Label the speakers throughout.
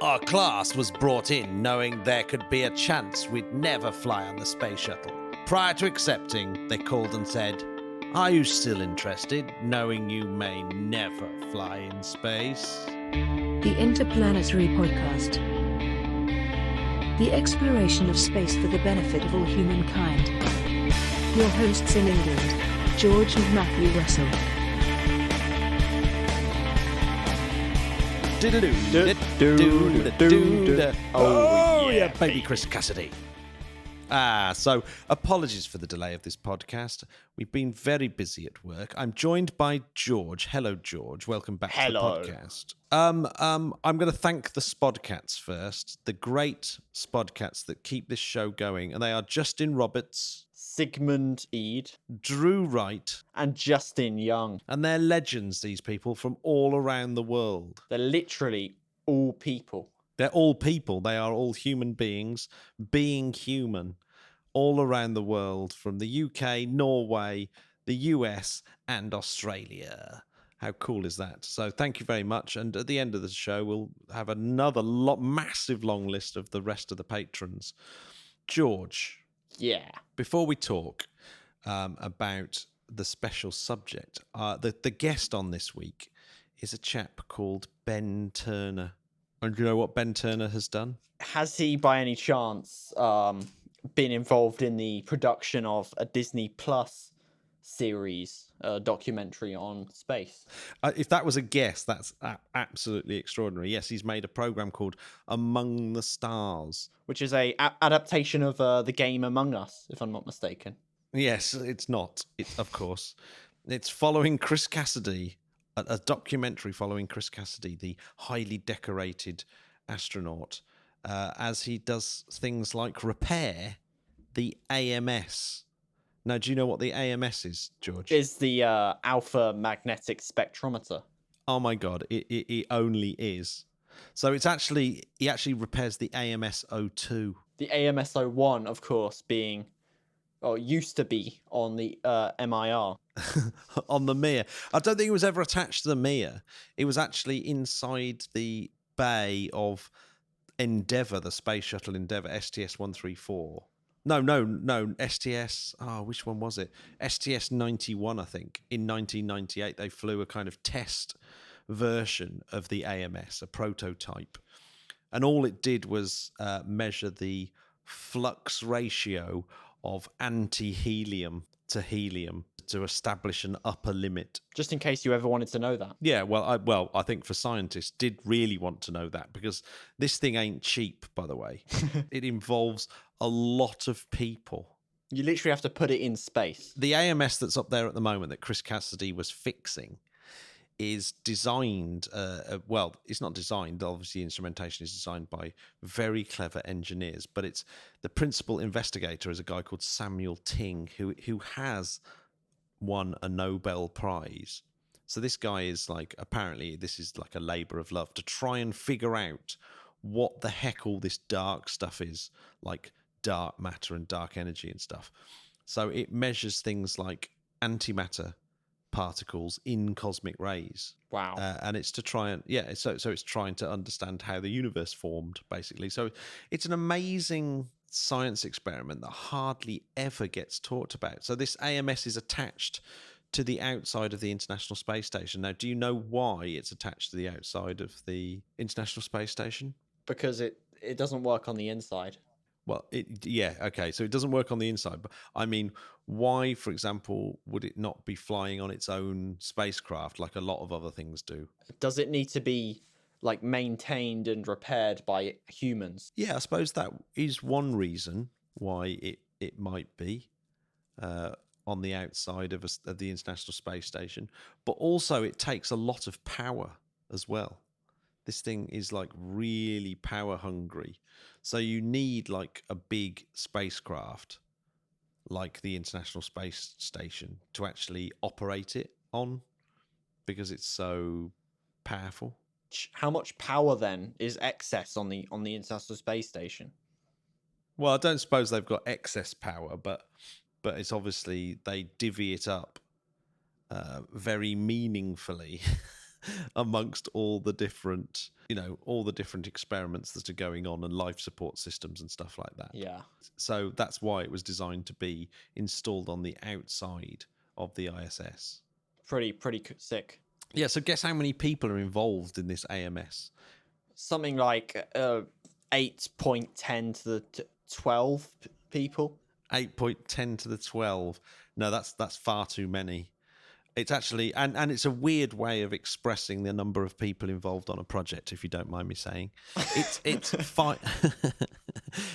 Speaker 1: Our class was brought in knowing there could be a chance we'd never fly on the space shuttle. Prior to accepting, they called and said, "Are you still interested, knowing you may never fly in space?"
Speaker 2: The Interplanetary Podcast. The exploration of space for the benefit of all humankind. Your hosts in England, George and Matthew Russell.
Speaker 1: Oh yeah, baby Chris Cassidy. So apologies for the delay of this podcast. We've been very busy at work. I'm joined by George. Hello, George. Welcome back to the podcast. I'm going to thank the Spodcats first, the great Spodcats that keep this show going, and they are Justin Roberts,
Speaker 3: Sigmund Eade,
Speaker 1: Drew Wright,
Speaker 3: and Justin Young.
Speaker 1: And they're legends, these people, from all around the world.
Speaker 3: They're literally all people.
Speaker 1: They're all people. They are all human beings, being human, all around the world, from the UK, Norway, the US, and Australia. How cool is that? So thank you very much. And at the end of the show, we'll have another massive long list of the rest of the patrons. George.
Speaker 3: Yeah.
Speaker 1: Before we talk about the special subject, the guest on this week is a chap called Ben Turner. And do you know what Ben Turner has done?
Speaker 3: Has he, by any chance, been involved in the production of a Disney Plus series, documentary on space?
Speaker 1: If that was a guess, that's absolutely extraordinary. Yes, he's made a program called Among the Stars,
Speaker 3: which is a adaptation of the game Among Us, if I'm not mistaken.
Speaker 1: Yes, it's not. Of course. It's following Chris Cassidy, a documentary following Chris Cassidy, the highly decorated astronaut, as he does things like repair the AMS. Now, do you know what the AMS is, George?
Speaker 3: Is the alpha magnetic spectrometer.
Speaker 1: Oh my God, it only is. So he actually repairs the AMS-02.
Speaker 3: The AMS-01, of course, used to be on the MIR.
Speaker 1: On the Mir. I don't think it was ever attached to the Mir. It was actually inside the bay of Endeavour, the Space Shuttle Endeavour, STS-134. No, STS... Oh, which one was it? STS-91, I think. In 1998, they flew a kind of test version of the AMS, a prototype. And all it did was measure the flux ratio of anti-helium to helium to establish an upper limit.
Speaker 3: Just in case you ever wanted to know that.
Speaker 1: Yeah, well, I think for scientists did really want to know that, because this thing ain't cheap, by the way. It involves a lot of people.
Speaker 3: You literally have to put it in space.
Speaker 1: The AMS that's up there at the moment that Chris Cassidy was fixing is designed, it's not designed, obviously instrumentation is designed by very clever engineers, but it's the principal investigator is a guy called Samuel Ting, who has won a Nobel Prize. So this guy is apparently this is like a labor of love to try and figure out what the heck all this dark stuff is, like dark matter and dark energy and stuff. So it measures things like antimatter particles in cosmic rays.
Speaker 3: Wow.
Speaker 1: And it's to try and so it's trying to understand how the universe formed, basically. So it's an amazing science experiment that hardly ever gets talked about. So this AMS is attached to the outside of the International Space Station. Now, do you know why it's attached to the outside of the International Space Station?
Speaker 3: Because it doesn't work on the inside.
Speaker 1: Well, okay. So it doesn't work on the inside, but I mean, why, for example, would it not be flying on its own spacecraft like a lot of other things do?
Speaker 3: Does it need to be maintained and repaired by humans?
Speaker 1: Yeah, I suppose that is one reason why it might be on the outside of the International Space Station, but also it takes a lot of power as well. This thing is really power hungry. So you need a big spacecraft like the International Space Station to actually operate it on, because it's so powerful.
Speaker 3: How much power then is excess on the International Space Station?
Speaker 1: Well, I don't suppose they've got excess power, but it's obviously they divvy it up very meaningfully amongst all the different, all the different experiments that are going on and life support systems and stuff like that.
Speaker 3: Yeah.
Speaker 1: So that's why it was designed to be installed on the outside of the ISS.
Speaker 3: Pretty sick.
Speaker 1: Yeah, so guess how many people are involved in this AMS?
Speaker 3: Something like 8.10 to the 12 people.
Speaker 1: 8.10 to the 12. No, that's far too many. It's actually, and it's a weird way of expressing the number of people involved on a project, if you don't mind me saying. It's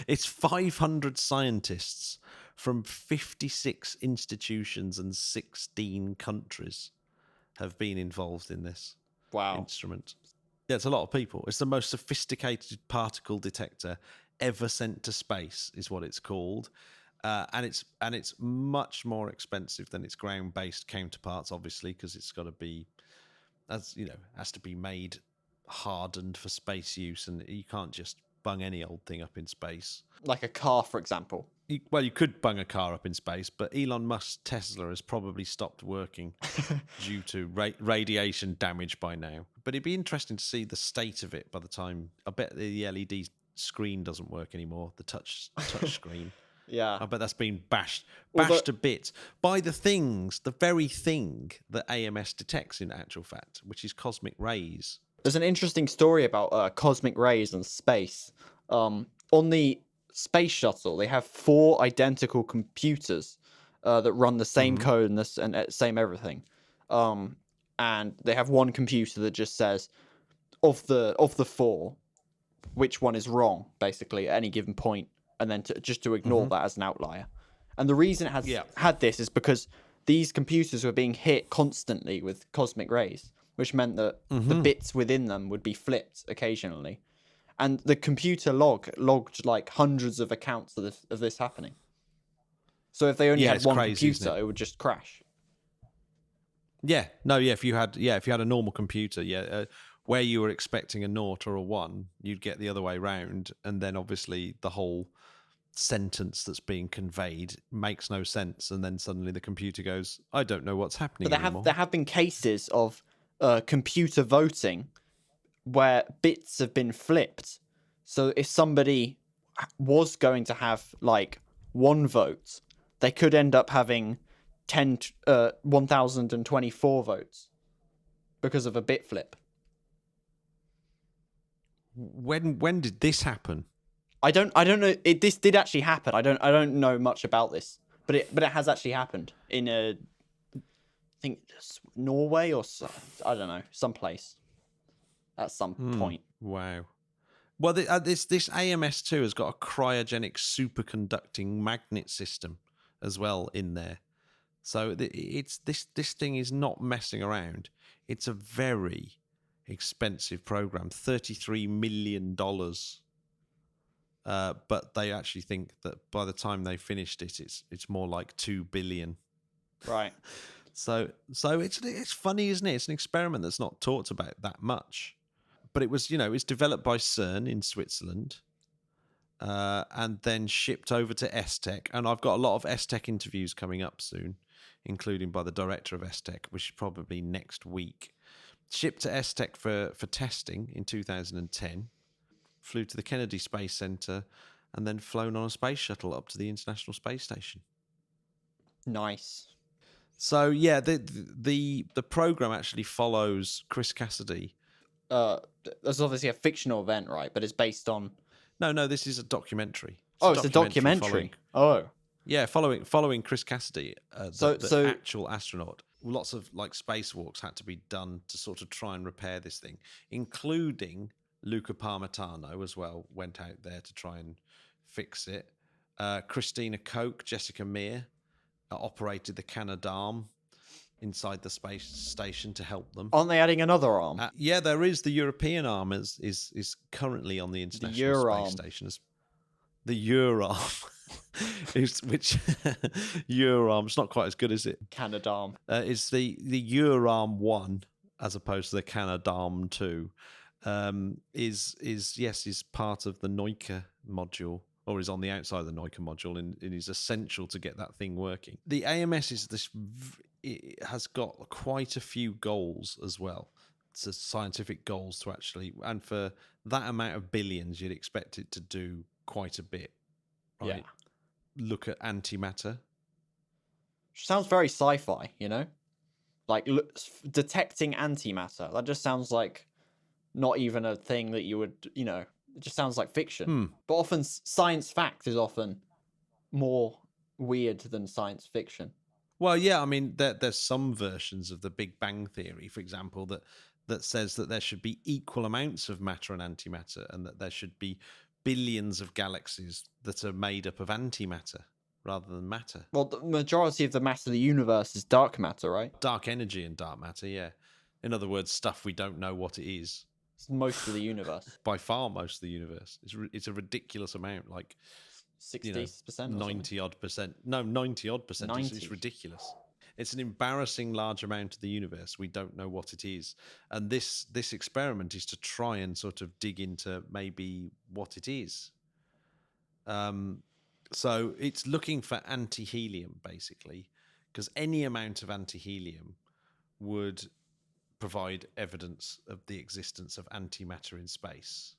Speaker 1: it's 500 scientists from 56 institutions and 16 countries have been involved in this instrument. Yeah, it's a lot of people. It's the most sophisticated particle detector ever sent to space, is what it's called. And it's much more expensive than its ground-based counterparts, obviously, because it's got to be, has to be made hardened for space use, and you can't just bung any old thing up in space.
Speaker 3: Like a car, for example.
Speaker 1: You could bung a car up in space, but Elon Musk's Tesla has probably stopped working due to radiation damage by now. But it'd be interesting to see the state of it by the time. I bet the LED screen doesn't work anymore, the touch screen.
Speaker 3: Yeah.
Speaker 1: I bet that's been bashed to bits by the very thing that AMS detects in actual fact, which is cosmic rays.
Speaker 3: There's an interesting story about cosmic rays and space. On the space shuttle, they have 4 identical computers that run the same code and same everything. And they have one computer that just says, of the 4, which one is wrong, basically, at any given point, and then to ignore that as an outlier. And the reason it has had this is because these computers were being hit constantly with cosmic rays, which meant that the bits within them would be flipped occasionally. And the computer logged like hundreds of accounts of this happening. So if they only had one computer, it would just crash.
Speaker 1: If you had a normal computer, where you were expecting a 0 or a 1, you'd get the other way round, and then obviously the whole sentence that's being conveyed makes no sense, and then suddenly the computer goes, I don't know what's happening anymore.
Speaker 3: There have been cases of computer voting where bits have been flipped. So if somebody was going to have like 1 vote, they could end up having 1024 votes because of a bit flip.
Speaker 1: When did this happen?
Speaker 3: I don't know. This did actually happen. I don't know much about this, but it has actually happened in I think Norway or I don't know, someplace at some point.
Speaker 1: Wow. Well, this AMS2 has got a cryogenic superconducting magnet system as well in there, so this thing is not messing around. It's a very expensive program, $33 million. But they actually think that by the time they finished it, it's more like 2 billion.
Speaker 3: Right.
Speaker 1: So it's funny, isn't it? It's an experiment that's not talked about that much, but it was it's developed by CERN in Switzerland, and then shipped over to ESTEC. And I've got a lot of ESTEC interviews coming up soon, including by the director of ESTEC, which is probably next week. Shipped to ESTEC for testing in 2010. Flew to the Kennedy Space Center, and then flown on a space shuttle up to the International Space Station.
Speaker 3: Nice.
Speaker 1: So yeah, the program actually follows Chris Cassidy.
Speaker 3: There's obviously a fictional event, right? But it's based on.
Speaker 1: No, this is a documentary.
Speaker 3: It's a documentary.
Speaker 1: Following Chris Cassidy, the actual astronaut. Lots of like spacewalks had to be done to sort of try and repair this thing, including Luca Parmitano as well went out there to try and fix it. Christina Koch, Jessica Meir operated the Canadarm inside the space station to help them.
Speaker 3: Aren't they adding another arm?
Speaker 1: There is. The European arm is currently on the International Space Station. The Eurarm. Which Eurarm's not quite as good as it.
Speaker 3: Canadarm.
Speaker 1: It's the Eurarm 1 as opposed to the Canadarm 2. Is part of the Neuka module, or is on the outside of the Neuka module, and is essential to get that thing working. The AMS it has got quite a few goals as well. scientific goals to actually, and for that amount of billions, you'd expect it to do quite a bit, right?
Speaker 3: Yeah.
Speaker 1: Look at antimatter.
Speaker 3: Sounds very sci-fi, like detecting antimatter. That just sounds like not even a thing that you would, it just sounds like fiction. But often science fact is often more weird than science fiction.
Speaker 1: Well, yeah, I mean, there's some versions of the Big Bang Theory, for example, that says that there should be equal amounts of matter and antimatter, and that there should be billions of galaxies that are made up of antimatter rather than matter.
Speaker 3: Well, the majority of the matter of the universe is dark matter, right?
Speaker 1: Dark energy and dark matter, yeah. In other words, stuff we don't know what it is.
Speaker 3: It's most of the universe.
Speaker 1: By far, most of the universe. It's a ridiculous amount, like
Speaker 3: 60%,
Speaker 1: 90 odd percent. No, 90 odd percent. It's ridiculous. It's an embarrassing large amount of the universe. We don't know what it is, and this experiment is to try and sort of dig into maybe what it is. So it's looking for anti-helium, basically, because any amount of anti-helium would provide evidence of the existence of antimatter in space.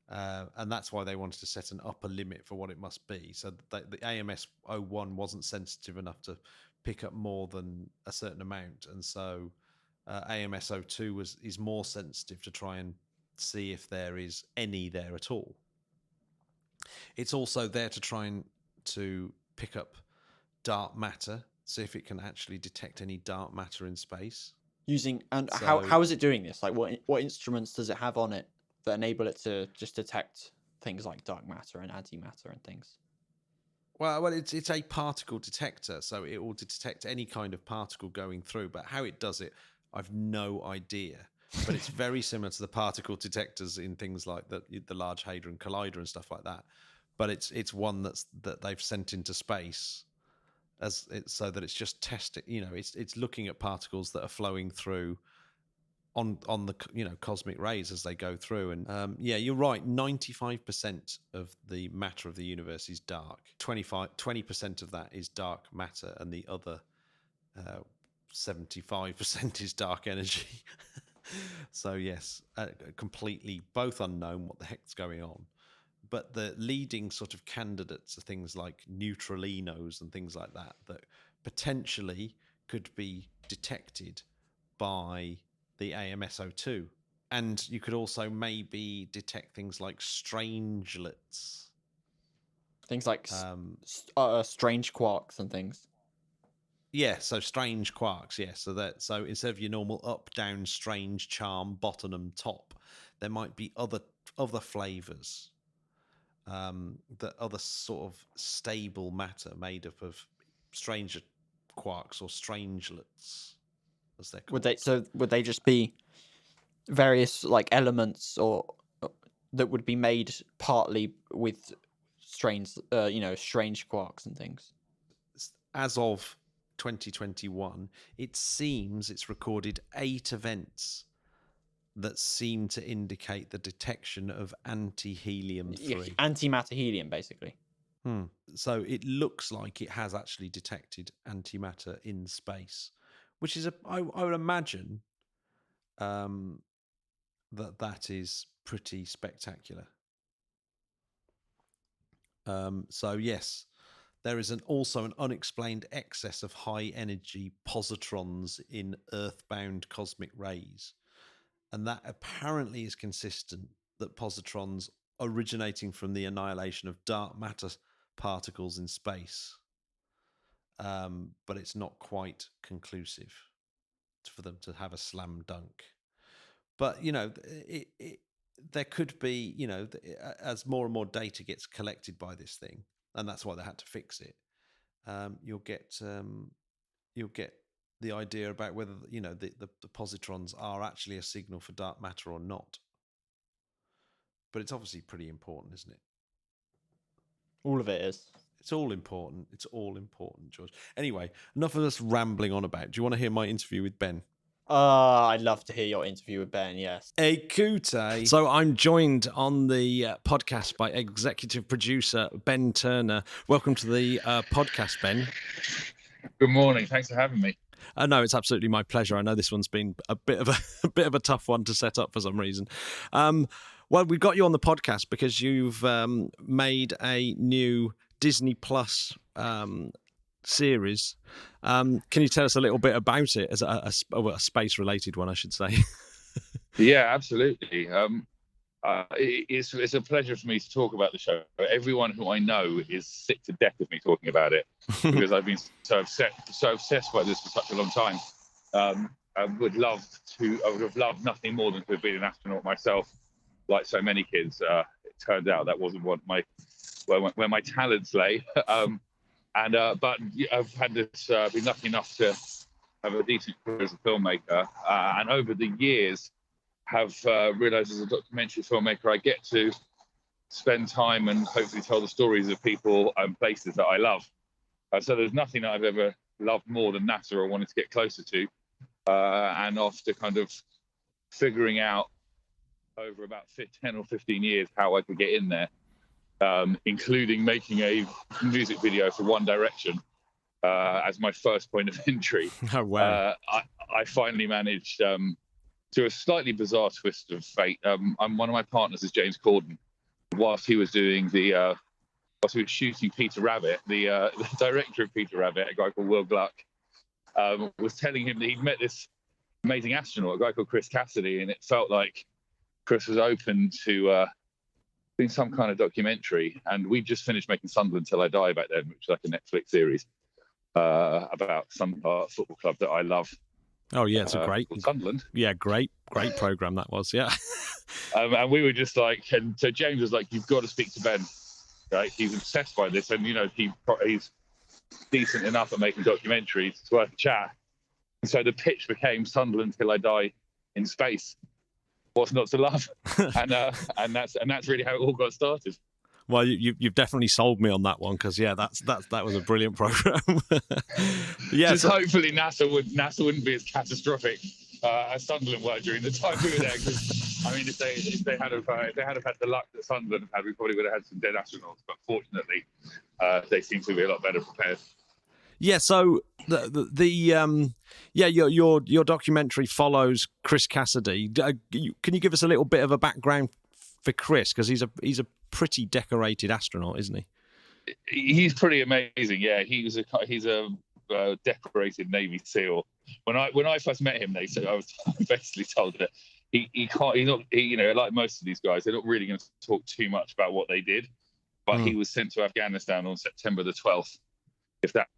Speaker 1: And that's why they wanted to set an upper limit for what it must be. So the AMS 01 wasn't sensitive enough to pick up more than a certain amount. And so AMS 02 is more sensitive to try and see if there is any there at all. It's also there to try and to pick up dark matter, see if it can actually detect any dark matter in space.
Speaker 3: How is it doing this? Like what instruments does it have on it that enable it to just detect things like dark matter and antimatter and things?
Speaker 1: Well, it's a particle detector, so it will detect any kind of particle going through. But how it does it, I've no idea. But it's very similar to the particle detectors in things like the Large Hadron Collider and stuff like that. But it's one that they've sent into space so that it's just testing. It's looking at particles that are flowing through on the cosmic rays as they go through. And you're right, 95% of the matter of the universe is dark. 20% of that is dark matter, and the other 75% is dark energy. So yes, completely both unknown what the heck's going on. But the leading sort of candidates are things like neutralinos and things like that potentially could be detected by the AMS 02. And you could also maybe detect things like strangelets.
Speaker 3: Things like strange quarks and things.
Speaker 1: Yeah, so strange quarks, yeah. So instead of your normal up, down, strange, charm, bottom and top, there might be other flavors. That other sort of stable matter made up of stranger quarks or strangelets, as they're called.
Speaker 3: Would they just be various like elements or that would be made partly with strange quarks and things?
Speaker 1: As of 2021, it seems it's recorded 8 events that seem to indicate the detection of anti-helium-3.
Speaker 3: Yeah, antimatter helium, basically.
Speaker 1: So it looks like it has actually detected antimatter in space, which is I would imagine that is pretty spectacular. So yes, there is also an unexplained excess of high energy positrons in earthbound cosmic rays. And that apparently is consistent that positrons originating from the annihilation of dark matter particles in space. But it's not quite conclusive for them to have a slam dunk. But, there could be, as more and more data gets collected by this thing, and that's why they had to fix it, you'll get the idea about whether the positrons are actually a signal for dark matter or not. But it's obviously pretty important, isn't it?
Speaker 3: All of it is.
Speaker 1: It's all important. It's all important, George. Anyway, enough of us rambling on about. Do you want to hear my interview with Ben?
Speaker 3: I'd love to hear your interview with Ben, yes.
Speaker 1: Ekute. So I'm joined on the podcast by executive producer Ben Turner. Welcome to the podcast, Ben.
Speaker 4: Good morning. Thanks for having me.
Speaker 1: No, it's absolutely my pleasure. I know this one's been a bit of a tough one to set up for some reason. Well, we got you on the podcast because you've made a new Disney Plus series. Can you tell us a little bit about it as a space-related one, I should say?
Speaker 4: Yeah, absolutely. It's a pleasure for me to talk about the show. Everyone who I know is sick to death of me talking about it because I've been so obsessed by this for such a long time. I would have loved nothing more than to have been an astronaut myself, like so many kids. It turned out that wasn't where my talents lay. But I've had this, been lucky enough to have a decent career as a filmmaker, and over the years have realized as a documentary filmmaker I get to spend time and hopefully tell the stories of people and places that I love. So there's nothing that I've ever loved more than NASA or wanted to get closer to. And after kind of figuring out over about 10 or 15 years how I could get in there, including making a music video for One Direction as my first point of entry.
Speaker 1: Oh, wow.
Speaker 4: I finally managed, through a slightly bizarre twist of fate. One of my partners is James Corden. Whilst he was shooting Peter Rabbit, the director of Peter Rabbit, a guy called Will Gluck, was telling him that he'd met this amazing astronaut, a guy called Chris Cassidy, and it felt like Chris was open to doing some kind of documentary. And we just finished making Sunderland Till I Die back then, which is like a Netflix series about some football club that I love.
Speaker 1: Oh yeah, it's a great
Speaker 4: Sunderland.
Speaker 1: Yeah, great program that was. Yeah.
Speaker 4: And we were just like, and so James was like, "You've got to speak to Ben. Right? He's obsessed by this, and he's decent enough at making documentaries. It's worth a chat." And so the pitch became Sunderland Till I Die in space. What's not to love? and that's really how it all got started.
Speaker 1: Well, you've definitely sold me on that one because that was a brilliant program. Yeah,
Speaker 4: just hopefully NASA wouldn't be as catastrophic as Sunderland were during the time we were there. Because I mean, if they had had the luck that Sunderland had, we probably would have had some dead astronauts. But fortunately, they seem to be a lot better prepared.
Speaker 1: Yeah. So your documentary follows Chris Cassidy. Can you give us a little bit of a background for Chris, because he's a pretty decorated astronaut, isn't he?
Speaker 4: He's pretty amazing. Yeah, he's a decorated Navy SEAL. When I first met him, they said I was basically told that he can't. Like most of these guys, they're not really going to talk too much about what they did. But he was sent to Afghanistan on September the 12th. If that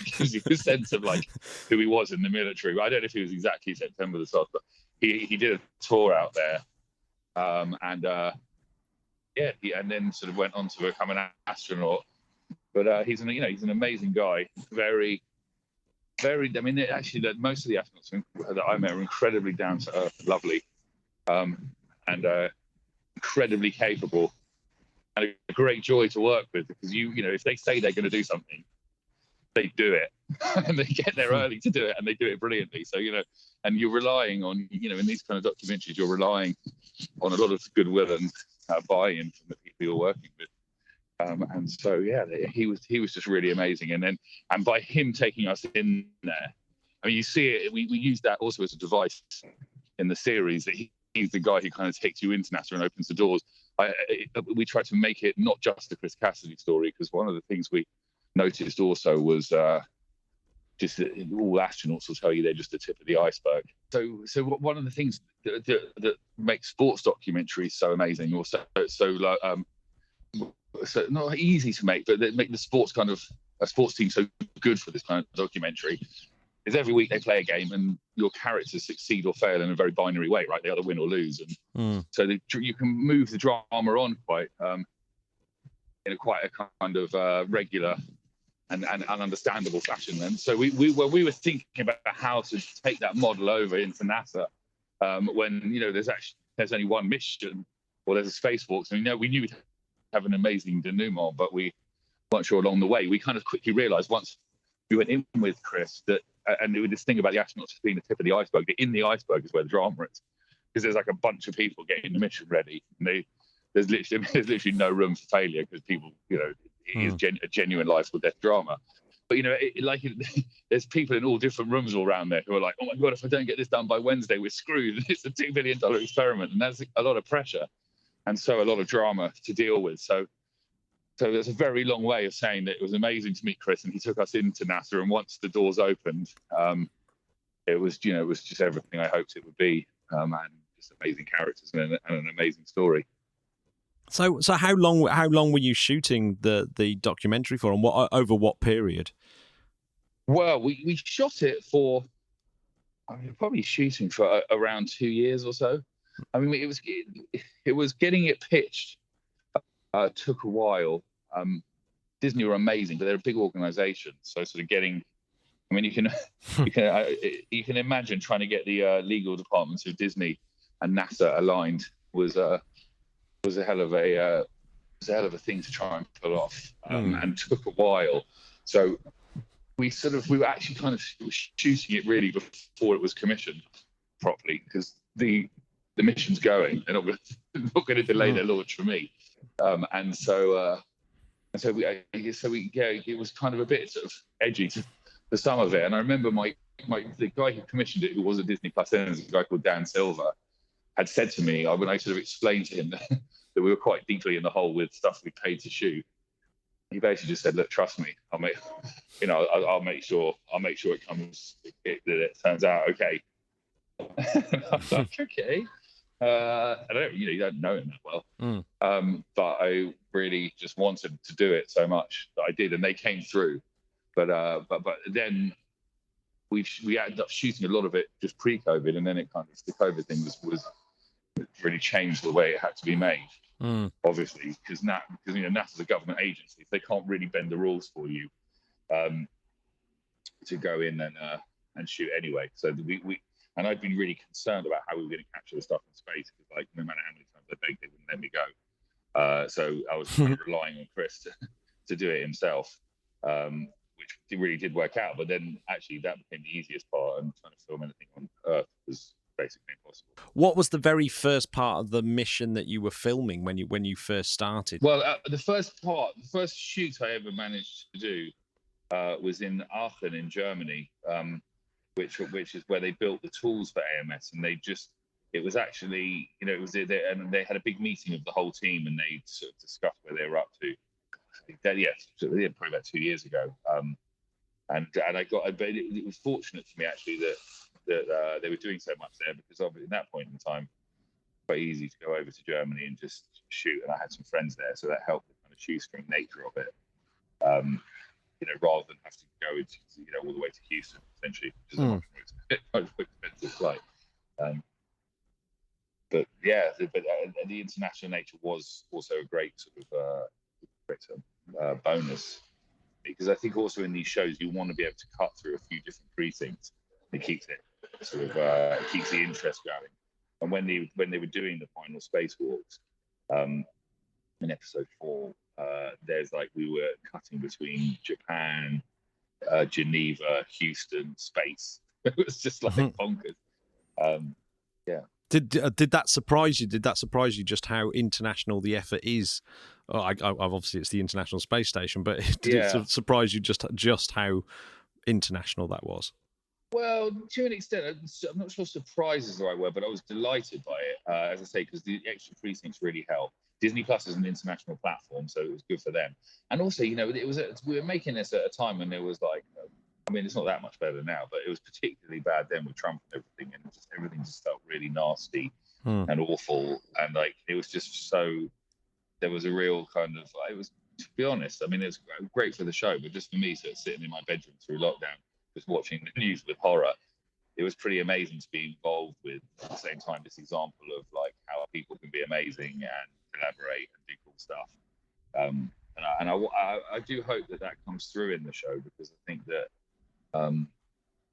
Speaker 4: gives you a sense of like who he was in the military. I don't know if he was exactly September the 12th, but he did a tour out there. And then sort of went on to become an astronaut. But he's an amazing guy. Very, very. I mean, actually, most of the astronauts that I met are incredibly down to earth, lovely, and incredibly capable, and a great joy to work with. Because if they say they're going to do something, they do it, and they get there early to do it, and they do it brilliantly. So and you're relying on in these kind of documentaries, you're relying on a lot of goodwill and buy-in from the people you're working with. And so he was just really amazing. And by him taking us in there, I mean, you see it. We use that also as a device in the series, that he's the guy who kind of takes you into NASA and opens the doors. We try to make it not just the Chris Cassidy story, because one of the things we noticed also was just that all astronauts will tell you they're just the tip of the iceberg. So one of the things that makes sports documentaries so amazing, or so not easy to make, but that make the sports team so good for this kind of documentary, is every week they play a game and your characters succeed or fail in a very binary way, right? They either win or lose, and so you can move the drama on quite in quite a kind of regular and understandable fashion. And so we were thinking about how to take that model over into NASA when there's only one mission, or there's a spacewalk. So we knew we'd have an amazing denouement, but we weren't sure along the way. We kind of quickly realized once we went in with Chris that, and there was this thing about the astronauts being the tip of the iceberg, that in the iceberg is where the drama is, because there's like a bunch of people getting the mission ready, and there's literally no room for failure, because people, it is a genuine life or death drama. there's people in all different rooms all around there who are like, oh my God, if I don't get this done by Wednesday, we're screwed. It's a $2 billion experiment. And that's a lot of pressure. And so a lot of drama to deal with. So there's a very long way of saying that it was amazing to meet Chris, and he took us into NASA. And once the doors opened, it was just everything I hoped it would be, and just amazing characters and an amazing story.
Speaker 1: So how long were you shooting the documentary for, and over what period?
Speaker 4: Well, we shot it for, probably shooting for around 2 years or so. I mean, it was getting it pitched. Took a while. Disney were amazing, but they're a big organization, so sort of getting. I mean, you can imagine trying to get the legal departments of Disney and NASA aligned was a hell of a thing to try and pull off, and took a while. So we were actually kind of shooting it really before it was commissioned properly, because the mission's going. They're not going to delay their launch for me. It was kind of a bit sort of edgy to some of it. And I remember the guy who commissioned it, who was a Disney Plus analyst, a guy called Dan Silver, had said to me, when I sort of explained to him that we were quite deeply in the hole with stuff we paid to shoot, he basically just said, "Look, trust me, I'll make sure it comes, that it turns out okay." And I was like, okay. I don't know him that well, but I really just wanted to do it so much that I did, and they came through. But then we ended up shooting a lot of it just pre-COVID, and then the COVID thing was really changed the way it had to be made. Obviously, because NASA's a government agency, they can't really bend the rules for you to go in and shoot anyway. So and I'd been really concerned about how we were going to capture the stuff in space, because like no matter how many times I begged, they wouldn't let me go. So I was kind of relying on Chris to do it himself, which really did work out. But then actually that became the easiest part, and trying to film anything on Earth was basically impossible.
Speaker 1: What was the very first part of the mission that you were filming when you first started?
Speaker 4: Well, the first shoot I ever managed to do was in Aachen in Germany, which is where they built the tools for AMS, and it was actually, and they had a big meeting of the whole team, and they sort of discussed where they were up to. Probably about 2 years ago. And it was fortunate for me actually that they were doing so much there, because obviously at that point in time, quite easy to go over to Germany and just shoot, and I had some friends there, so that helped the kind of shoestring nature of it. Rather than have to go into, all the way to Houston, essentially, which is a much more expensive flight. But the international nature was also a great sort of bonus, because I think also in these shows you want to be able to cut through a few different precincts. It keeps it keeps the interest going. And when they were doing the final spacewalks, in episode 4. There's we were cutting between Japan, Geneva, Houston, space. It was just bonkers. Yeah.
Speaker 1: Did that surprise you? Did that surprise you just how international the effort is? Obviously it's the International Space Station, but did it surprise you just how international that was?
Speaker 4: Well, to an extent, I'm not sure surprised is the right word, but I was delighted by it, as I say, because the extra precincts really help. Disney Plus is an international platform, so it was good for them. And also, we were making this at a time when there was it's not that much better now, but it was particularly bad then with Trump and everything, and everything just felt really nasty and awful. And it was just so, there was a real kind of, it was, to be honest, it was great for the show, but just for me, sitting in my bedroom through lockdown, just watching the news with horror, it was pretty amazing to be involved with, at the same time, this example of how people can be amazing and collaborate and do cool stuff. And I do hope that comes through in the show, because I think that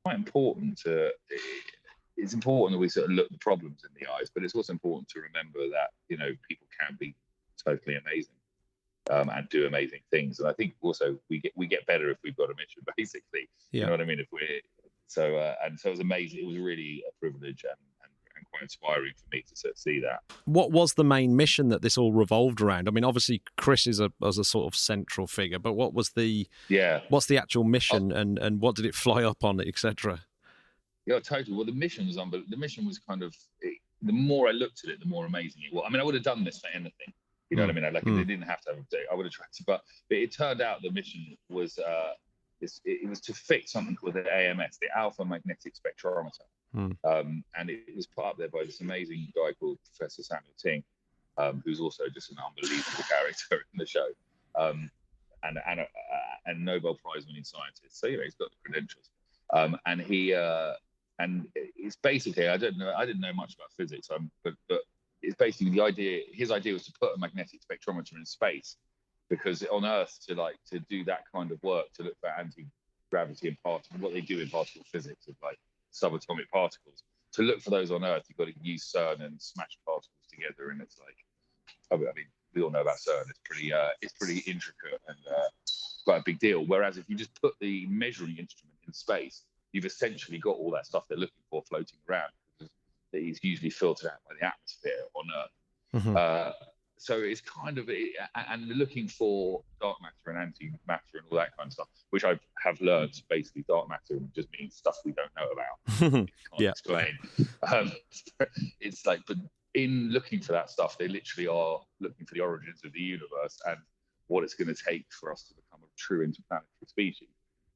Speaker 4: quite important it's important that we sort of look the problems in the eyes, but it's also important to remember that people can be totally amazing and do amazing things. And I think also we get better if we've got a mission, basically. You know what I mean? So it was amazing. It was really a privilege and quite inspiring for me to sort of see that.
Speaker 1: What was the main mission that this all revolved around? I mean, obviously Chris is a sort of central figure, but what's the actual mission, and what did it fly up on, etc.?
Speaker 4: Yeah, totally. Well, the mission was the mission was kind of, the more I looked at it, the more amazing it was. I mean, I would have done this for anything. You know what I mean? Like, they didn't have to have a day. I would have tried to, but it turned out the mission was it was to fix something called the AMS, the Alpha Magnetic Spectrometer. And it was put up there by this amazing guy called Professor Samuel Ting, who's also just an unbelievable character in the show, and Nobel Prize winning scientist. So he's got the credentials, and he and it's basically, I didn't know much about physics, but it's basically his idea was to put a magnetic spectrometer in space, because on Earth to do that kind of work, to look for anti-gravity and particles, what they do in particle physics of like subatomic particles, to look for those on Earth, you've got to use CERN and smash particles together, and it's like, I mean, we all know about CERN. It's pretty intricate and quite a big deal. Whereas if you just put the measuring instrument in space, you've essentially got all that stuff they're looking for floating around, because it's usually filtered out by the atmosphere on Earth. So it's kind of, and looking for dark matter and antimatter and all that kind of stuff, which I have learned. Basically, dark matter just means stuff we don't know about. Can't explain. It's like, but in looking for that stuff, they literally are looking for the origins of the universe and what it's going to take for us to become a true interplanetary species.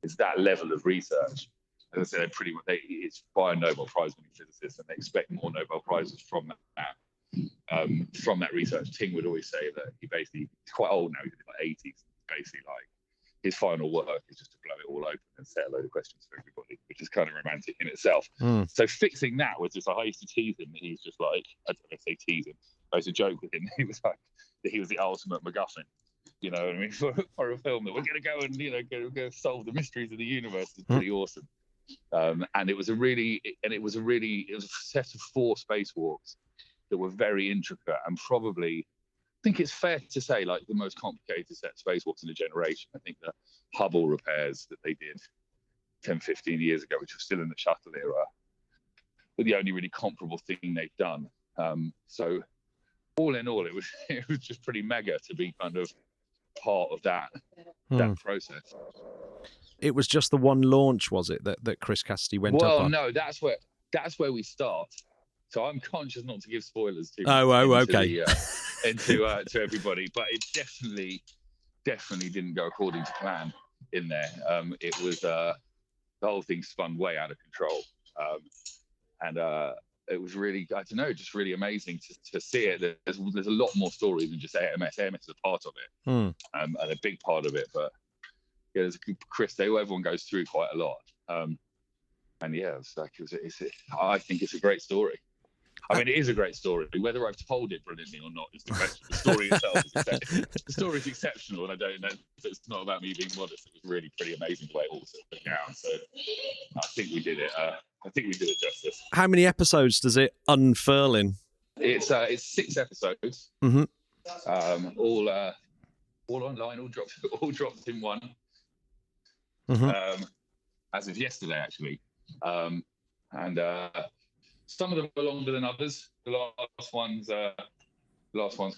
Speaker 4: It's that level of research. As I said, it's by a Nobel Prize winning physicist, and they expect more Nobel Prizes from that. From that research. Ting would always say that he's quite old now, he's in his 80s. Basically, like, his final work is just to blow it all open and set a load of questions for everybody, which is kind of romantic in itself. So fixing that was just, I used to tease him that he's just like, I don't know if they tease him, I used to joke with him, he was like, that he was the ultimate MacGuffin, you know what I mean, for a film that we're going to go and, go solve the mysteries of the universe. Is pretty awesome. And it was a set of 4 spacewalks that were very intricate, and probably, I think it's fair to say, like, the most complicated set of spacewalks in a generation. I think the Hubble repairs that they did 10, 15 years ago, which was still in the shuttle era, were the only really comparable thing they've done. So all in all, it was just pretty mega to be kind of part of that process.
Speaker 1: It was just the one launch, was it, that Chris Cassidy went up on?
Speaker 4: Well, no, that's where we start. So I'm conscious not to give spoilers to
Speaker 1: okay.
Speaker 4: To everybody, but it definitely didn't go according to plan in there. It was the whole thing spun way out of control, and it was really, I don't know, just really amazing to see it. There's a lot more story than just AMS. AMS is a part of it, and a big part of it. But yeah, there's Chris. Everyone goes through quite a lot, and yeah, I think it's a great story. I mean, it is a great story. Whether I've told it brilliantly or not is the question. The story itself is exceptional. The story is exceptional, and I don't know. It's not about me being modest. It was really pretty amazing the way it all sort of went down. So I think we did it. I think we did it justice.
Speaker 1: How many episodes does it unfurl in?
Speaker 4: It's 6 episodes. All online, all dropped in one. As of yesterday, actually, and. Some of them are longer than others. The last one's kind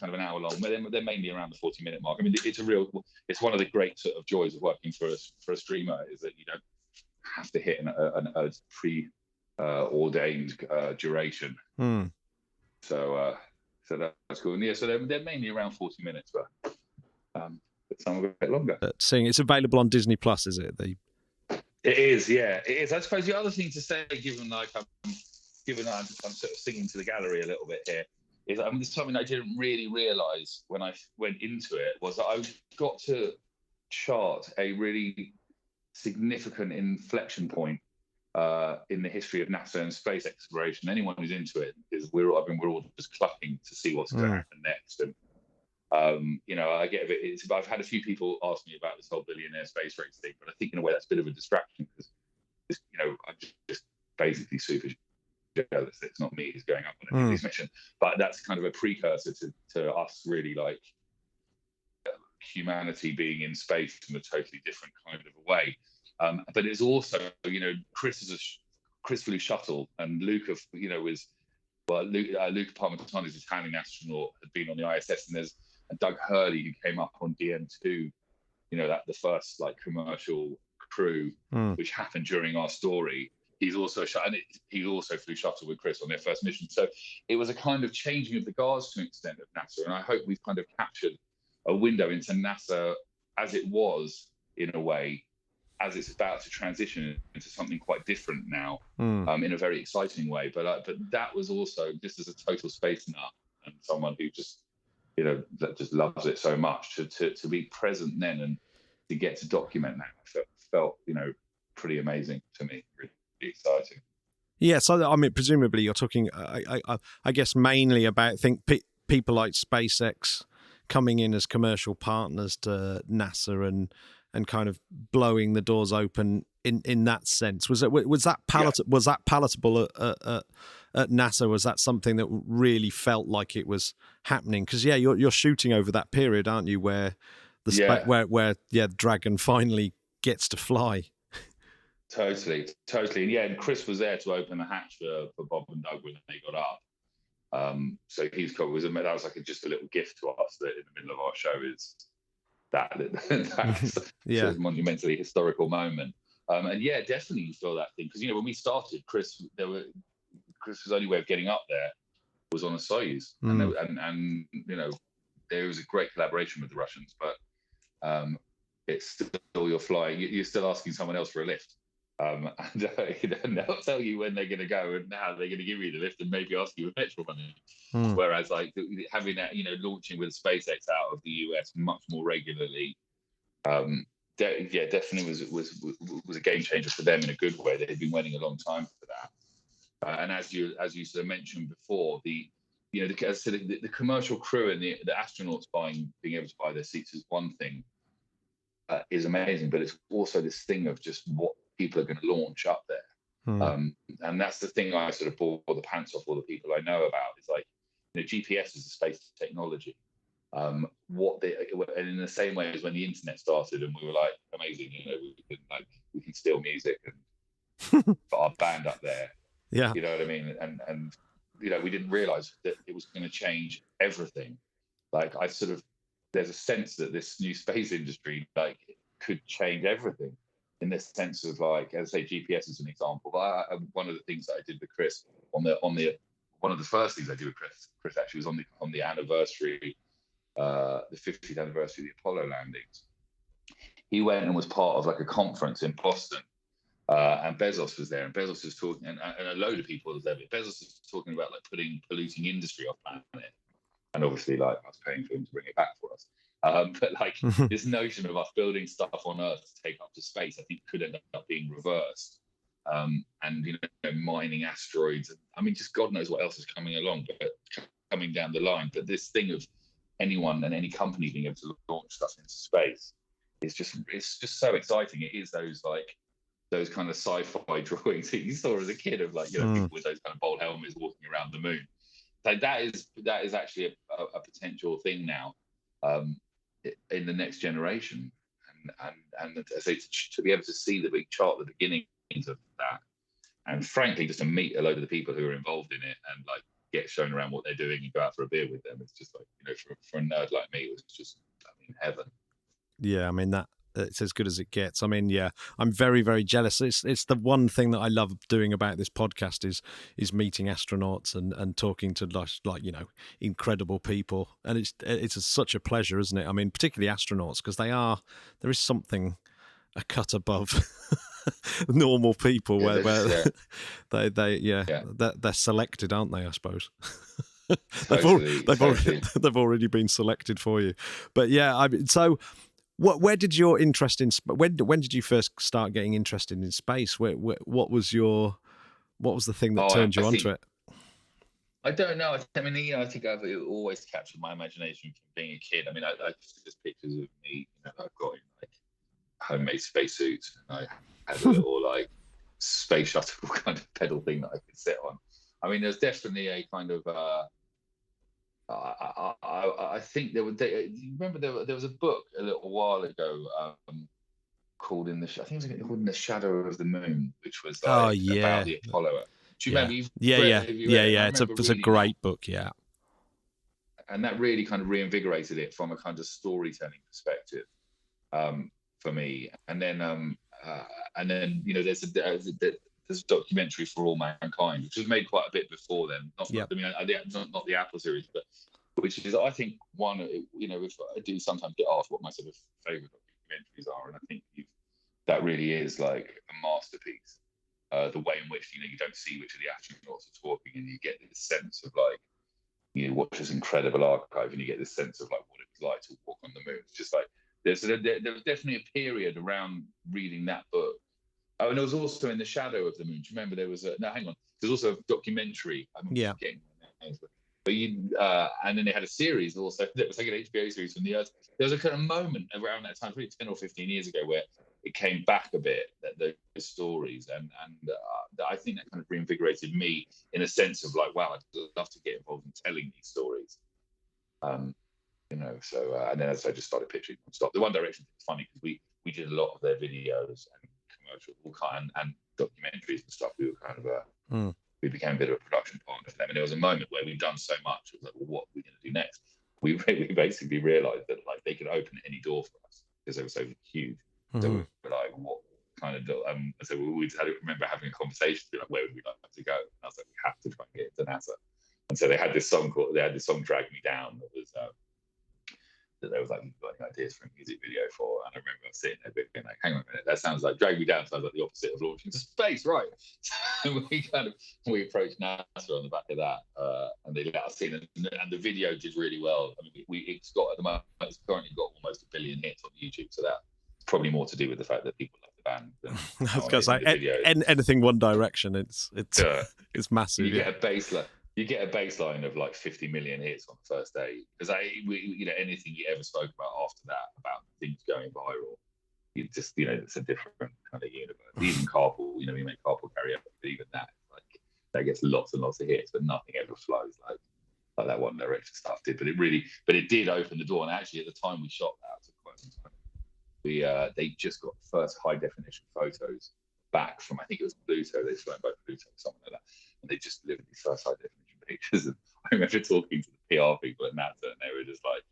Speaker 4: of an hour long. They're mainly around the 40-minute mark. I mean, it's one of the great sort of joys of working for a streamer, is that you don't have to hit a pre-ordained duration. So that's cool. And yeah, so they're mainly around 40 minutes, but some are a bit longer.
Speaker 1: Seeing it's available on Disney Plus, is it?
Speaker 4: It is, yeah, it is. I suppose the other thing to say, given I'm sort of singing to the gallery a little bit here, is there's something I didn't really realise when I went into it, was that I've got to chart a really significant inflection point in the history of NASA and space exploration. Anyone who's into it we're all just clucking to see what's going to happen next. And I get a bit. I've had a few people ask me about this whole billionaire space race thing, but I think in a way that's a bit of a distraction, because I'm just basically super jealous that it's not me who's going up on this mission. But that's kind of a precursor to us really, like, humanity being in space in a totally different kind of a way. But it's also, Chris flew shuttle, and Luke was well, Luca Parmitano, this Italian astronaut, had been on the ISS, and Doug Hurley, who came up on DM2, that the first like commercial crew, which happened during our story. He's also shot, and he also flew shuttle with Chris on their first mission. So it was a kind of changing of the guards to an extent of NASA, and I hope we've kind of captured a window into NASA as it was, in a way, as it's about to transition into something quite different now, in a very exciting way. But that was also, just as a total space nut and someone who just, that just loves it so much, to be present then and to get to document that felt pretty amazing to me, really exciting.
Speaker 1: Yeah, so I mean, presumably you're talking, I guess, mainly about people like SpaceX coming in as commercial partners to NASA and kind of blowing the doors open in that sense. Was that palatable at NASA? Was that something that really felt like it was happening? Because you're shooting over that period, aren't you, where the Dragon finally gets to fly?
Speaker 4: Totally, and and Chris was there to open the hatch for Bob and Doug when they got up. So that was like just a little gift to us, that in the middle of our show is that sort of monumentally historical moment. And definitely you feel that thing, because when we started, Chris was only way of getting up there was on a Soyuz, and there was a great collaboration with the Russians, but it's still you're flying, you're still asking someone else for a lift. And they'll tell you when they're going to go and how they're going to give you the lift, and maybe ask you for petrol money. Whereas like having that, launching with SpaceX out of the US much more regularly, definitely was a game changer for them in a good way. They had been waiting a long time for that. And as you sort of mentioned before, the commercial crew and the astronauts being able to buy their seats is one thing, is amazing, but it's also this thing of just what people are going to launch up there. And that's the thing I sort of bore the pants off all the people I know about. It's like, GPS is a space technology. And in the same way as when the internet started and we were like, amazing, we can steal music and put our band up there.
Speaker 1: Yeah.
Speaker 4: You know what I mean? And we didn't realize that it was going to change everything. Like there's a sense that this new space industry could change everything, in this sense of, like, as I say, GPS is an example. One of the things that I did with Chris one of the first things I did with Chris actually was on the anniversary, the 50th anniversary of the Apollo landings. He went and was part of like a conference in Boston, and Bezos was there, and Bezos was talking, and a load of people was there. But Bezos was talking about like putting polluting industry off planet, and obviously like us paying for him to bring it back for us. But like this notion of us building stuff on Earth to take up to space, I think could end up being reversed. And mining asteroids. I mean, just God knows what else is coming along, but coming down the line. But this thing of anyone and any company being able to launch stuff into space it's just so exciting. It is those kind of sci-fi drawings that you saw as a kid of people with those kind of bold helmets walking around the moon. So that is actually a potential thing now. In the next generation, and as I say, to be able to see the big chart, the beginnings of that, and frankly, just to meet a load of the people who are involved in it and like get shown around what they're doing and go out for a beer with them, it's just like, for a nerd like me, it was just, heaven.
Speaker 1: Yeah, I mean, that it's as good as it gets. I mean, yeah, I'm very, very jealous. It's the one thing that I love doing about this podcast is meeting astronauts and talking to incredible people, and it's such a pleasure, isn't it? I mean, particularly astronauts, because there is something a cut above normal people, where they're selected, aren't they? I suppose. They've already been selected for you, but yeah, I mean, so. Where did your interest in when did you first start getting interested in space? What was the thing that turned you onto it?
Speaker 4: I don't know. I mean, I think I've always captured my imagination from being a kid. I mean, I just pictures of me. I've got like homemade spacesuits, and I had a little like space shuttle kind of pedal thing that I could sit on. I mean, there's definitely a kind of. I think you remember there was a book a little while ago called I think it was called In the Shadow of the Moon, which was about the Apollo. Do you remember?
Speaker 1: Yeah.
Speaker 4: It's
Speaker 1: a great book. Yeah.
Speaker 4: And that really kind of reinvigorated it from a kind of storytelling perspective, for me. And then there's a documentary For All Mankind, which was made quite a bit before then. Not the Apple series, but which is, I think, one. If I do sometimes get asked what my sort of favorite documentaries are, and I think that really is like a masterpiece. The way in which you don't see which of the astronauts are talking, and you get this sense of like, you watch this incredible archive and you get this sense of like what it was like to walk on the moon. It's just like there was definitely a period around reading that book. Oh, and it was also In the Shadow of the Moon. Do you remember there was there's also a documentary. But and then they had a series also that was like an HBO series from the Earth. There was a kind of moment around that time, probably 10 or 15 years ago, where it came back a bit, those stories, and I think that kind of reinvigorated me in a sense of like, wow, I'd love to get involved in telling these stories. And then as I just started pitching non-stop. The One Direction thing is funny because we did a lot of their videos and commercials, and documentaries and stuff. We were kind of we became a bit of a production partner for them, and there was a moment where we'd done so much, it was like, well, what are we going to do next? We basically realized that like they could open any door for us because they were so huge. So we were like, what kind of so we remember having a conversation, like, where would we like to go? And I was like, we have to try and get into NASA. And so they had this song Drag Me Down, that was that they was like, you've got any ideas for a music video for? And I remember sitting there being like, hang on a minute, that sounds like Drag Me Down sounds like the opposite of launching to space, right? So we approached NASA on the back of that, and they let us in, and the video did really well. I mean, it's currently got almost 1 billion hits on YouTube, so that's probably more to do with the fact that people love the band than
Speaker 1: I was going to say anything One Direction, it's massive. You get a baseline of like 50 million hits on the first day, because anything you ever spoke about after that, about things going viral, you just it's a different kind of universe. Even Carpool, we make Carpool Karaoke, but even that, like, that gets lots and lots of hits, but nothing ever flows like that One Direction stuff did. But it did open the door. And actually, at the time we shot that, took quite some time. They just got the first high definition photos back from, I think it was Pluto. They flown by Pluto, something like that, and they just delivered these first high definition pictures. And I remember talking to the PR people at NASA, and they were just like,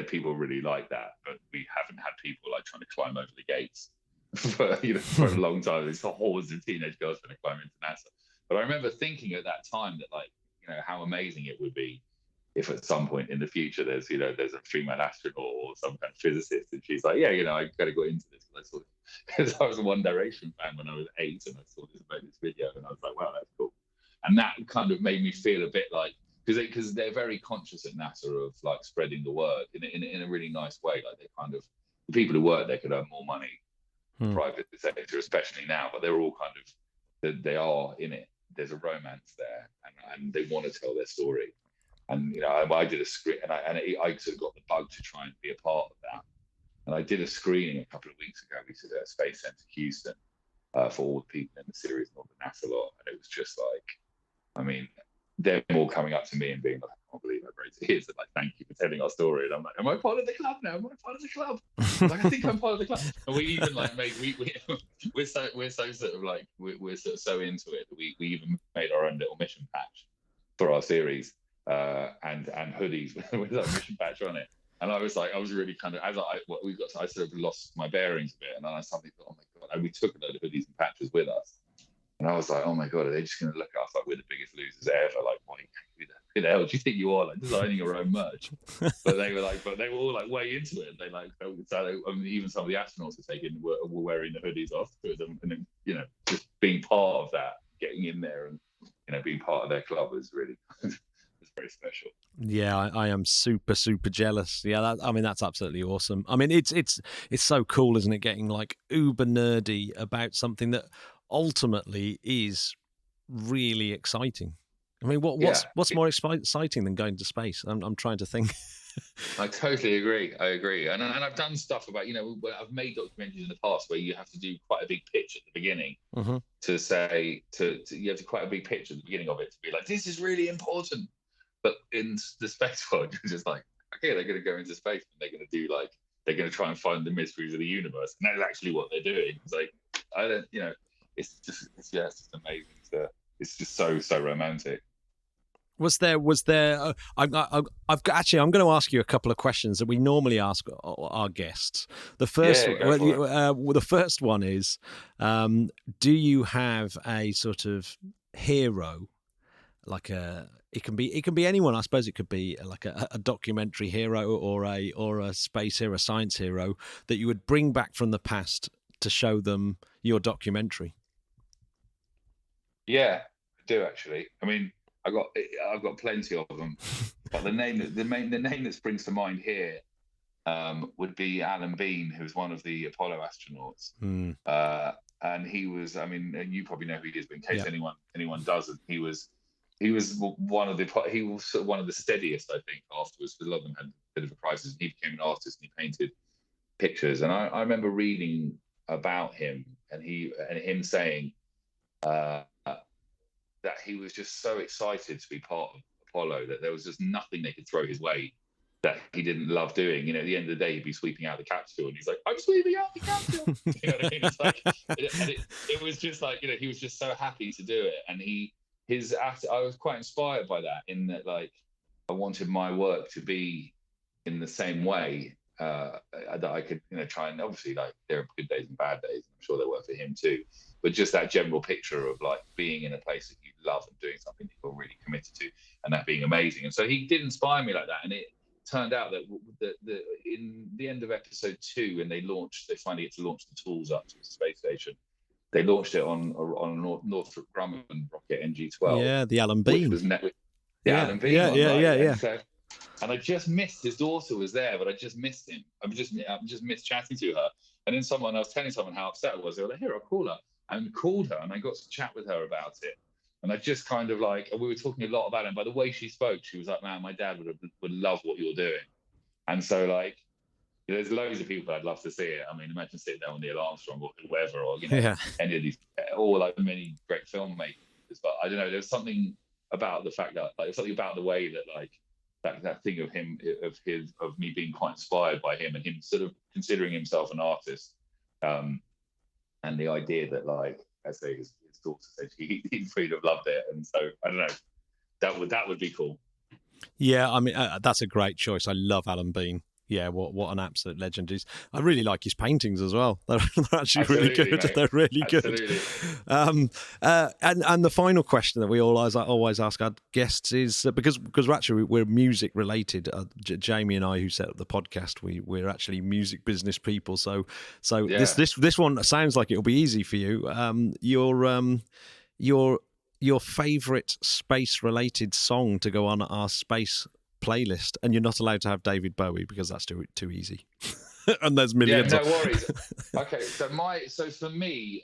Speaker 1: people really like that, but we haven't had people like trying to climb over the gates for a long time. There's hordes of teenage girls trying to climb into NASA. But I remember thinking at that time that, like, how amazing it would be if at some point in the future there's a female astronaut or some kind of physicist, and she's like, I gotta go into this, because I was a One Direction fan when I was 8, and I saw this video, and I was like, wow, that's cool. And that kind of made me feel a bit like, because they're very conscious at NASA of like spreading the word in a really nice way. Like, they kind of, the people who work there could earn more money, private sector especially now, but they're all kind of, they are in it. There's a romance there, and they want to tell their story. And I did a screen, and I sort of got the bug to try and be a part of that. And I did a screening a couple of weeks ago. We did at Space Center Houston for all the people in the series and all the NASA lot, and it was just like, I mean, they're all coming up to me and being like, I can't believe how great it is, and like, thank you for telling our story. And I'm like, am I part of the club now? Am I part of the club? Like, I think I'm part of the club. And we even like we're so sort of like, we're sort of so into it that we even made our own little mission patch for our series, and hoodies with our mission patch on it. And I was really kind of, I sort of lost my bearings a bit, and then I suddenly thought, oh my god, and we took a load of hoodies and patches with us. And I was like, oh my god, are they just going to look at us like we're the biggest losers ever? Like, who the hell do you think you are, like, designing your own merch? But they were all like way into it. They like, even some of the astronauts were wearing the hoodies afterwards, and just being part of that, getting in there, and being part of their club was really was very special. Yeah, I am super jealous. Yeah, that's absolutely awesome. I mean, it's so cool, isn't it? Getting like uber nerdy about something that ultimately is really exciting. I mean, what's more exciting than going to space? I'm trying to think.
Speaker 4: I totally agree. I agree. And I've done stuff about, I've made documentaries in the past where you have to do quite a big pitch at the beginning to say, you have to quite a big pitch at the beginning of it to be like, this is really important. But in the space world, you're just like, okay, they're going to go into space and they're going to try and find the mysteries of the universe. And that's actually what they're doing. It's like, it's just amazing it's just so romantic.
Speaker 1: Was there? I've got, actually, I'm going to ask you a couple of questions that we normally ask our guests. The first,
Speaker 4: Yeah, go for it.
Speaker 1: the first one is, do you have a sort of hero, like it can be anyone. I suppose it could be like a documentary hero or a space hero, science hero that you would bring back from the past to show them your documentary.
Speaker 4: Yeah, I do actually. I mean, I've got plenty of them, but the name that springs to mind here would be Alan Bean, who was one of the Apollo astronauts. And he was, I mean, and you probably know who he is, but in case anyone doesn't, he was one of the steadiest, I think, afterwards, because a lot of them had a bit of a crisis, and he became an artist and he painted pictures. And I remember reading about him and him saying that he was just so excited to be part of Apollo that there was just nothing they could throw his way that he didn't love doing. You know, at the end of the day, he'd be sweeping out the capsule, and he's like, "I'm sweeping out the capsule." You know what I mean? It's like, it was just like, you know, he was just so happy to do it, and I was quite inspired by that. In that, like, I wanted my work to be in the same way that I could, you know, try and obviously, like, there are good days and bad days. I'm sure there were for him too, but just that general picture of like being in a place that you love and doing something that you're really committed to, and that being amazing. And so he did inspire me like that, and it turned out that in the end of episode 2, when they finally get to launch the tools up to the space station, they launched it on a Northrop Grumman rocket NG-12.
Speaker 1: Yeah, the Alan Bean.
Speaker 4: Which was Alan Bean one, right? And I just missed, his daughter was there, but I just missed him. I just missed chatting to her. And then I was telling someone how upset I was. They were like, "Here, I'll call her." And called her, and I got to chat with her about it. And I just kind of like, we were talking a lot about it. And by the way she spoke, she was like, "Man, my dad would love what you're doing." And so, like, you know, there's loads of people I'd love to see it. I mean, imagine sitting there with Neil Armstrong or whoever, or, you know, any of these, or like many great filmmakers. But I don't know, there's something about the fact that, like, there's something about the way that, like, that thing of him, of me being quite inspired by him, and him sort of considering himself an artist, and the idea that, like, I say, his daughter said he'd really have loved it. And so, I don't know, that would be cool.
Speaker 1: Yeah, I mean, that's a great choice. I love Alan Bean. Yeah, what an absolute legend is. I really like his paintings as well. They're actually really good. Mate. They're really good. And the final question that we always ask our guests is, because we're music related. Jamie and I, who set up the podcast, we're actually music business people. So yeah. This one sounds like it'll be easy for you. Your favorite space related song to go on our space playlist, and you're not allowed to have David Bowie because that's too easy. And there's millions.
Speaker 4: Yeah, no worries. Okay, so for me,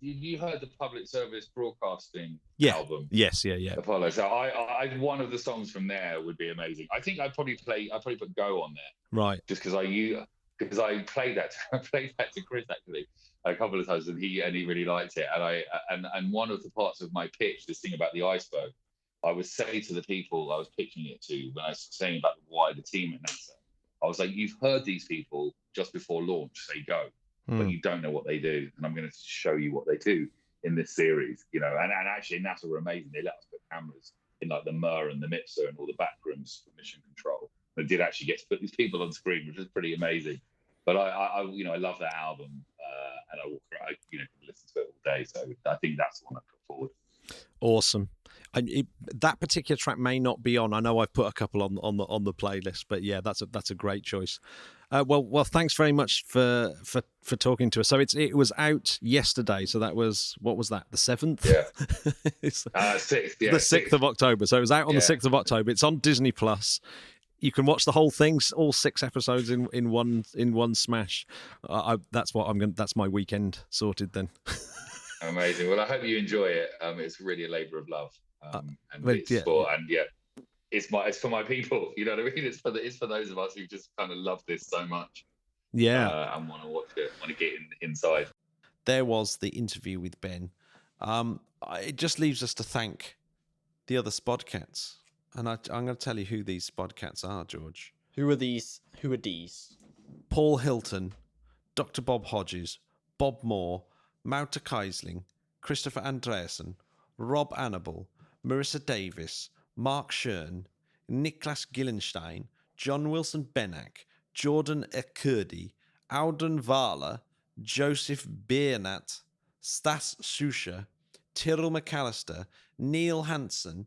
Speaker 4: you heard the public service broadcasting album?
Speaker 1: Yes, yeah.
Speaker 4: Apollo. So I one of the songs from there would be amazing. I think I'd probably put Go on there.
Speaker 1: Right.
Speaker 4: Just because I played that to Chris actually a couple of times, and he really liked it. And one of the parts of my pitch, this thing about the iceberg, I would say to the people I was pitching it to, when I was saying about the wider team at NASA, I was like, "You've heard these people just before launch say go, but you don't know what they do. And I'm going to show you what they do in this series." You know, and actually NASA were amazing. They let us put cameras in like the MER and the MIPSA and all the back rooms for mission control. They did actually get to put these people on screen, which was pretty amazing. But I love that album, and I listen to it all day. So I think that's the one I put forward.
Speaker 1: Awesome. That particular track may not be on. I know I've put a couple on the playlist, but yeah, that's a great choice. Well, thanks very much for talking to us. So it was out yesterday. So that was, what was that? The 7th?
Speaker 4: Yeah. 6th. Yeah.
Speaker 1: The 6th of October. So it was out on the 6th of October. It's on Disney Plus. You can watch the whole thing, all 6 episodes in one smash. That's my weekend sorted then.
Speaker 4: Amazing. Well, I hope you enjoy it. It's really a labour of love, and it's for my people. You know what I mean? It's for those of us who just kind of love this so much.
Speaker 1: Yeah,
Speaker 4: and want to watch it, want to get inside.
Speaker 1: There was the interview with Ben. It just leaves us to thank the other Spodcats. And I'm going to tell you who these Spodcats are, George.
Speaker 3: Who are these?
Speaker 1: Paul Hilton, Dr. Bob Hodges, Bob Moore, Mauta Keisling, Christopher Andreasen, Rob Annable, Marissa Davis, Mark Schern, Niklas Gillenstein, John Wilson Benak, Jordan Ekurdi, Alden Vala, Joseph Biernat, Stas Susha, Tyrrell McAllister, Neil Hansen,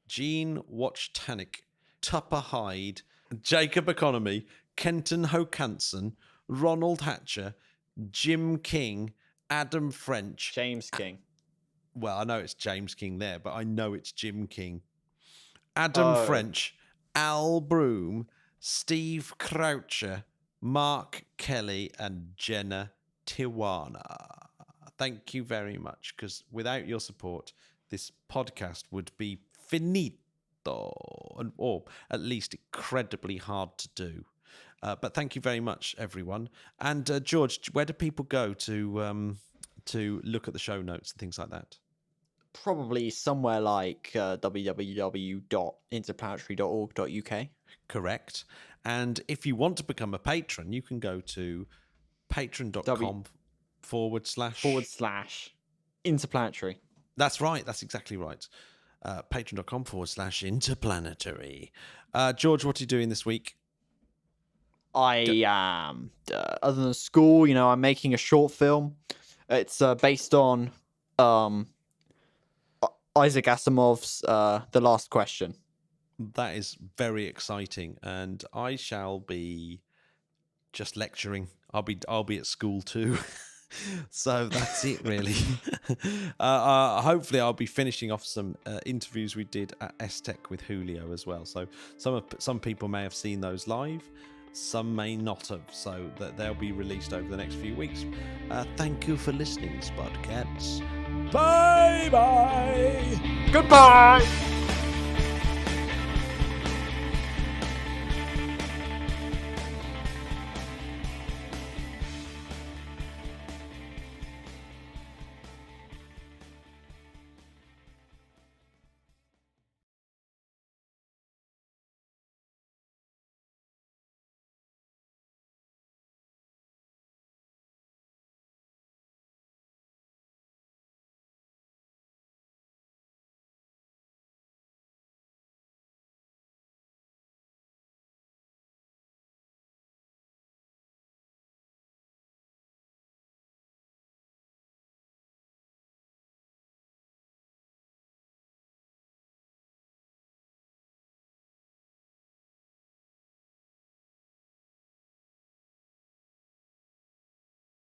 Speaker 1: Gene Watchtanik, Tupper Hyde, Jacob Economy, Kenton Hokanson, Ronald Hatcher, Jim King, Adam French.
Speaker 3: James King.
Speaker 1: Well, I know it's James King there, but I know it's Jim King. Adam French, Al Broom, Steve Croucher, Mark Kelly, and Jenna Tiwana. Thank you very much, because without your support, this podcast would be finito, or at least incredibly hard to do. But thank you very much, everyone. And George, where do people go to look at the show notes and things like that?
Speaker 3: Probably somewhere like www.interplanetary.org.uk.
Speaker 1: Correct. And if you want to become a patron, you can go to patreon.com//interplanetary. That's right. That's exactly right. Patreon.com/interplanetary. George, what are you doing this week?
Speaker 3: I am, other than school, I'm making a short film. It's based on Isaac Asimov's The Last Question.
Speaker 1: That is very exciting, and I shall be just lecturing. I'll be at school too. So that's it, really. Hopefully, I'll be finishing off some interviews we did at STech with Julio as well. So some people may have seen those live, some may not have. So that they'll be released over the next few weeks. Thank you for listening, Spudcats. Bye bye.
Speaker 3: Goodbye.